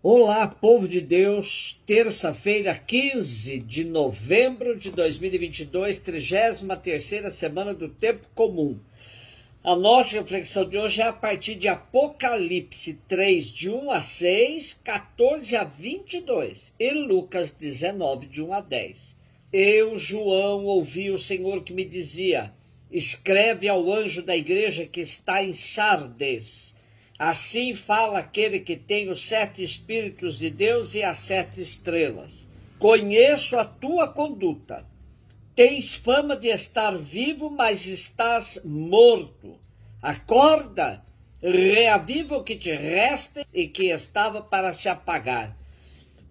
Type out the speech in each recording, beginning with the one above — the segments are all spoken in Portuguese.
Olá, povo de Deus, terça-feira, 15 de novembro de 2022, 33ª semana do Tempo Comum. A nossa reflexão de hoje é a partir de Apocalipse 3, de 1 a 6, 14 a 22 e Lucas 19, de 1 a 10. Eu, João, ouvi o Senhor que me dizia: escreve ao anjo da igreja que está em Sardes. Assim fala aquele que tem os 7 Espíritos de Deus e as 7 estrelas. Conheço a tua conduta. Tens fama de estar vivo, mas estás morto. Acorda, reaviva o que te resta e que estava para se apagar.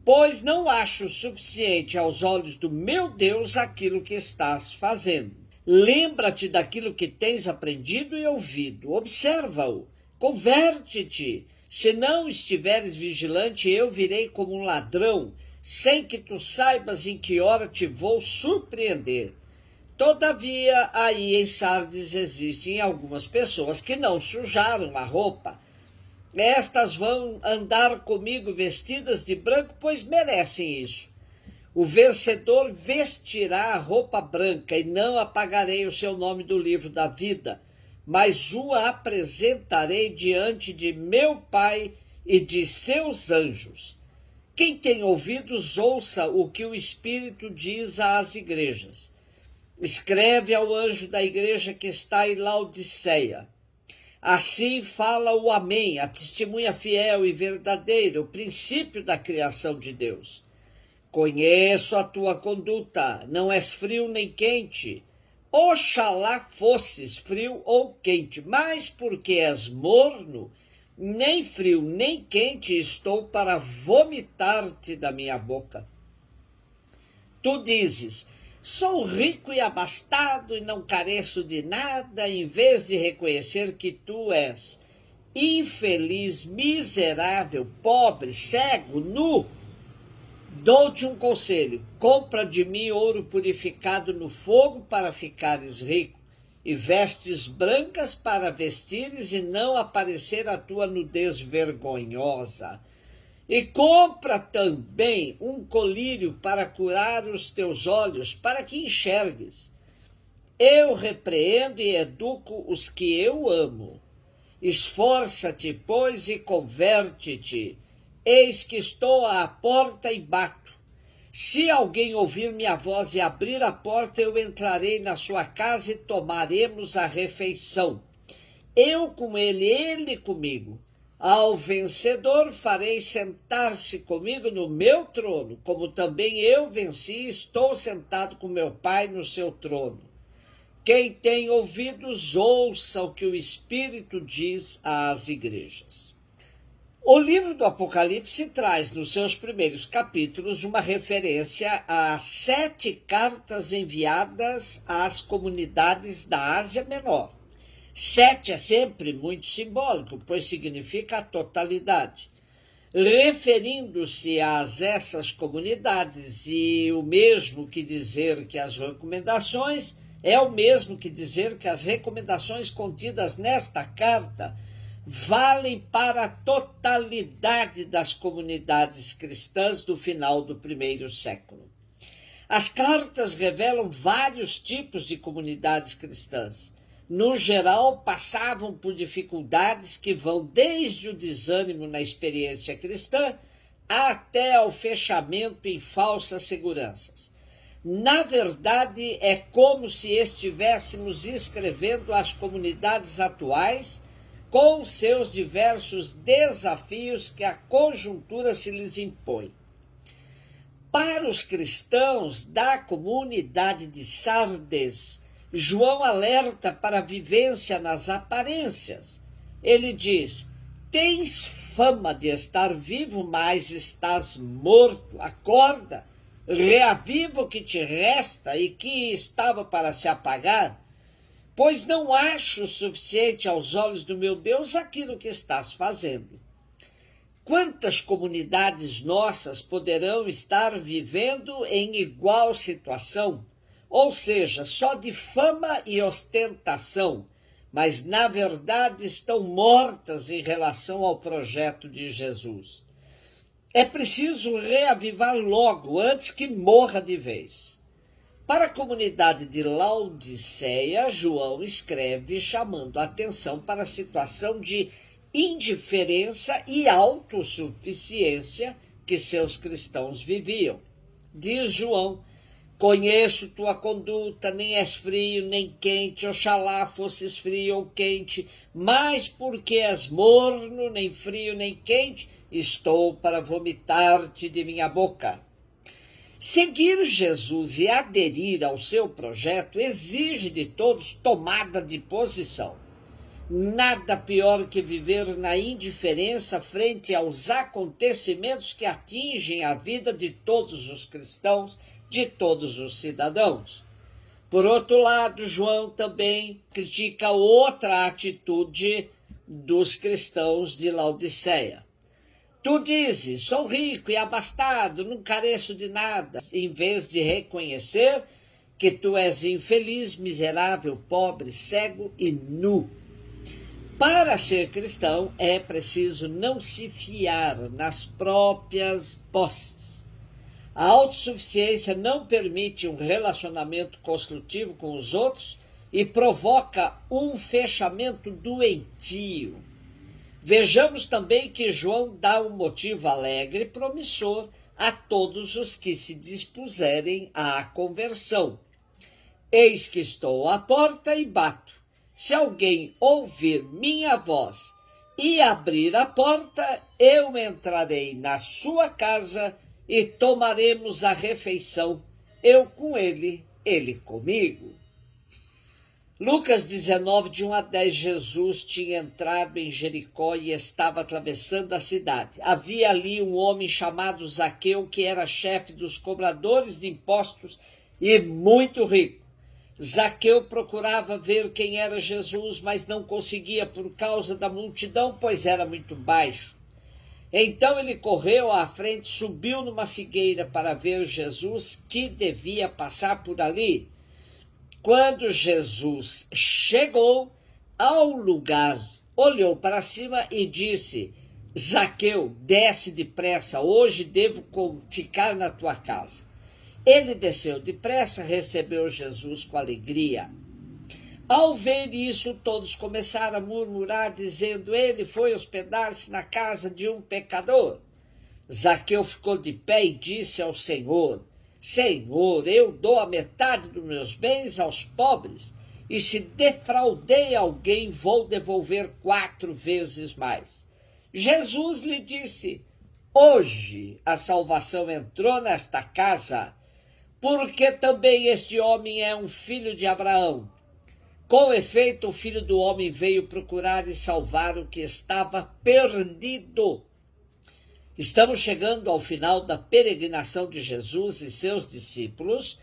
Pois não acho suficiente aos olhos do meu Deus aquilo que estás fazendo. Lembra-te daquilo que tens aprendido e ouvido. Observa-o. Converte-te. Se não estiveres vigilante, eu virei como um ladrão, sem que tu saibas em que hora te vou surpreender. Todavia, aí em Sardes existem algumas pessoas que não sujaram a roupa. Estas vão andar comigo vestidas de branco, pois merecem isso. O vencedor vestirá a roupa branca, e não apagarei o seu nome do livro da vida, mas o apresentarei diante de meu Pai e de seus anjos. Quem tem ouvidos, ouça o que o Espírito diz às igrejas. Escreve ao anjo da igreja que está em Laodiceia. Assim fala o Amém, a testemunha fiel e verdadeira, o princípio da criação de Deus. Conheço a tua conduta, não és frio nem quente. Oxalá fosses frio ou quente, mas porque és morno, nem frio nem quente estou para vomitar-te da minha boca. Tu dizes: sou rico e abastado e não careço de nada, em vez de reconhecer que tu és infeliz, miserável, pobre, cego, nu. Dou-te um conselho: compra de mim ouro purificado no fogo para ficares rico, e vestes brancas para vestires e não aparecer a tua nudez vergonhosa. E compra também um colírio para curar os teus olhos, para que enxergues. Eu repreendo e educo os que eu amo. Esforça-te, pois, e converte-te. Eis que estou à porta e bato. Se alguém ouvir minha voz e abrir a porta, eu entrarei na sua casa e tomaremos a refeição. Eu com ele comigo. Ao vencedor farei sentar-se comigo no meu trono, como também eu venci e estou sentado com meu Pai no seu trono. Quem tem ouvidos, ouça o que o Espírito diz às igrejas. O livro do Apocalipse traz nos seus primeiros capítulos uma referência a 7 cartas enviadas às comunidades da Ásia Menor. 7 é sempre muito simbólico, pois significa a totalidade. Referindo-se a essas comunidades, e o mesmo que dizer que as recomendações, é o mesmo que dizer que as recomendações contidas nesta carta valem para a totalidade das comunidades cristãs do final do primeiro século. As cartas revelam vários tipos de comunidades cristãs. No geral, passavam por dificuldades que vão desde o desânimo na experiência cristã até ao fechamento em falsas seguranças. Na verdade, é como se estivéssemos escrevendo as comunidades atuais com seus diversos desafios que a conjuntura se lhes impõe. Para os cristãos da comunidade de Sardes, João alerta para a vivência nas aparências. Ele diz: tens fama de estar vivo, mas estás morto. Acorda, reaviva o que te resta e que estava para se apagar, pois não acho suficiente aos olhos do meu Deus aquilo que estás fazendo. Quantas comunidades nossas poderão estar vivendo em igual situação? Ou seja, só de fama e ostentação, mas na verdade estão mortas em relação ao projeto de Jesus. é preciso reavivar logo, antes que morra de vez. Para a comunidade de Laodiceia, João escreve chamando a atenção para a situação de indiferença e autossuficiência que seus cristãos viviam. Diz João: conheço tua conduta, nem és frio nem quente, oxalá fosses frio ou quente, mas porque és morno, nem frio nem quente, estou para vomitar-te de minha boca. Seguir Jesus e aderir ao seu projeto exige de todos tomada de posição. Nada pior que viver na indiferença frente aos acontecimentos que atingem a vida de todos os cristãos, de todos os cidadãos. Por outro lado, João também critica outra atitude dos cristãos de Laodiceia. Tu dizes, sou rico e abastado, não careço de nada, em vez de reconhecer que tu és infeliz, miserável, pobre, cego e nu. Para ser cristão é preciso não se fiar nas próprias posses. A autossuficiência não permite um relacionamento construtivo com os outros e provoca um fechamento doentio. Vejamos também que João dá um motivo alegre e promissor a todos os que se dispuserem à conversão. Eis que estou à porta e bato. Se alguém ouvir minha voz e abrir a porta, eu entrarei na sua casa e tomaremos a refeição, eu com ele, ele comigo. Lucas 19, de 1 a 10, Jesus tinha entrado em Jericó e estava atravessando a cidade. Havia ali um homem chamado Zaqueu, que era chefe dos cobradores de impostos e muito rico. Zaqueu procurava ver quem era Jesus, mas não conseguia por causa da multidão, pois era muito baixo. Então ele correu à frente, subiu numa figueira para ver Jesus, que devia passar por ali. Quando Jesus chegou ao lugar, olhou para cima e disse: Zaqueu, desce depressa, hoje devo ficar na tua casa. Ele desceu depressa, recebeu Jesus com alegria. Ao ver isso, todos começaram a murmurar, dizendo: ele foi hospedar-se na casa de um pecador. Zaqueu ficou de pé e disse ao Senhor: Senhor, eu dou a metade dos meus bens aos pobres, e se defraudei alguém, vou devolver 4 vezes mais. Jesus lhe disse: hoje a salvação entrou nesta casa, porque também este homem é um filho de Abraão. Com efeito, o Filho do Homem veio procurar e salvar o que estava perdido. Estamos chegando ao final da peregrinação de Jesus e seus discípulos,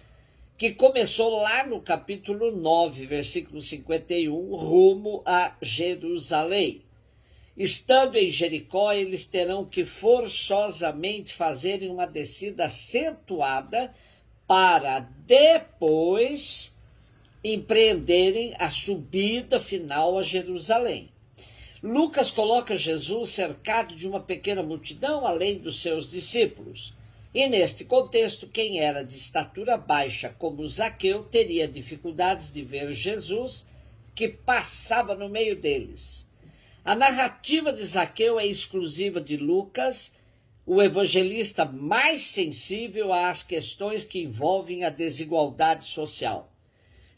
que começou lá no capítulo 9, versículo 51, rumo a Jerusalém. Estando em Jericó, eles terão que forçosamente fazerem uma descida acentuada para depois empreenderem a subida final a Jerusalém. Lucas coloca Jesus cercado de uma pequena multidão, além dos seus discípulos. E neste contexto, quem era de estatura baixa, como Zaqueu, teria dificuldades de ver Jesus, que passava no meio deles. A narrativa de Zaqueu é exclusiva de Lucas, o evangelista mais sensível às questões que envolvem a desigualdade social.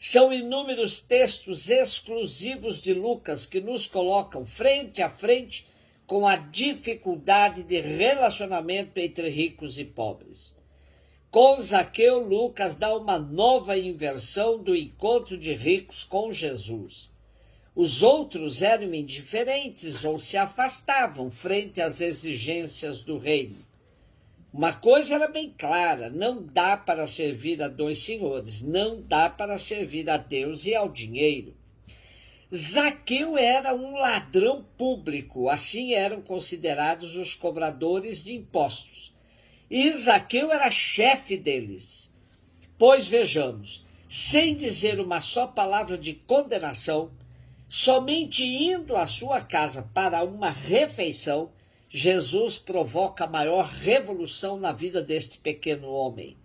São inúmeros textos exclusivos de Lucas que nos colocam frente a frente com a dificuldade de relacionamento entre ricos e pobres. Com Zaqueu, Lucas dá uma nova inversão do encontro de ricos com Jesus. Os outros eram indiferentes ou se afastavam frente às exigências do reino. Uma coisa era bem clara: não dá para servir a 2 senhores, não dá para servir a Deus e ao dinheiro. Zaqueu era um ladrão público, assim eram considerados os cobradores de impostos. E Zaqueu era chefe deles. Pois vejamos, sem dizer uma só palavra de condenação, somente indo à sua casa para uma refeição, Jesus provoca a maior revolução na vida deste pequeno homem.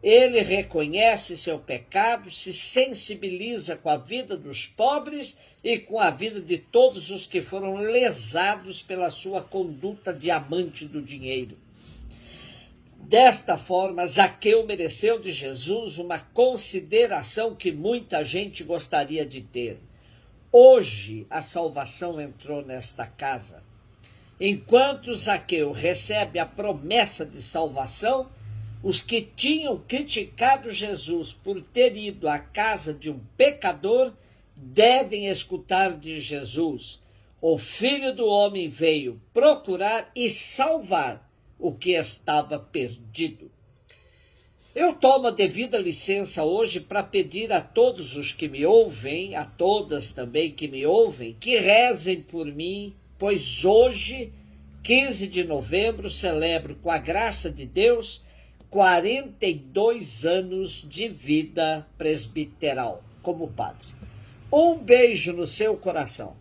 Ele reconhece seu pecado, se sensibiliza com a vida dos pobres e com a vida de todos os que foram lesados pela sua conduta de amante do dinheiro. Desta forma, Zaqueu mereceu de Jesus uma consideração que muita gente gostaria de ter. Hoje a salvação entrou nesta casa. Enquanto Zaqueu recebe a promessa de salvação, os que tinham criticado Jesus por ter ido à casa de um pecador devem escutar de Jesus: o Filho do Homem veio procurar e salvar o que estava perdido. Eu tomo a devida licença hoje para pedir a todos os que me ouvem, a todas também que me ouvem, que rezem por mim, pois hoje, 15 de novembro, celebro, com a graça de Deus, 42 anos de vida presbiteral como padre. Um beijo no seu coração.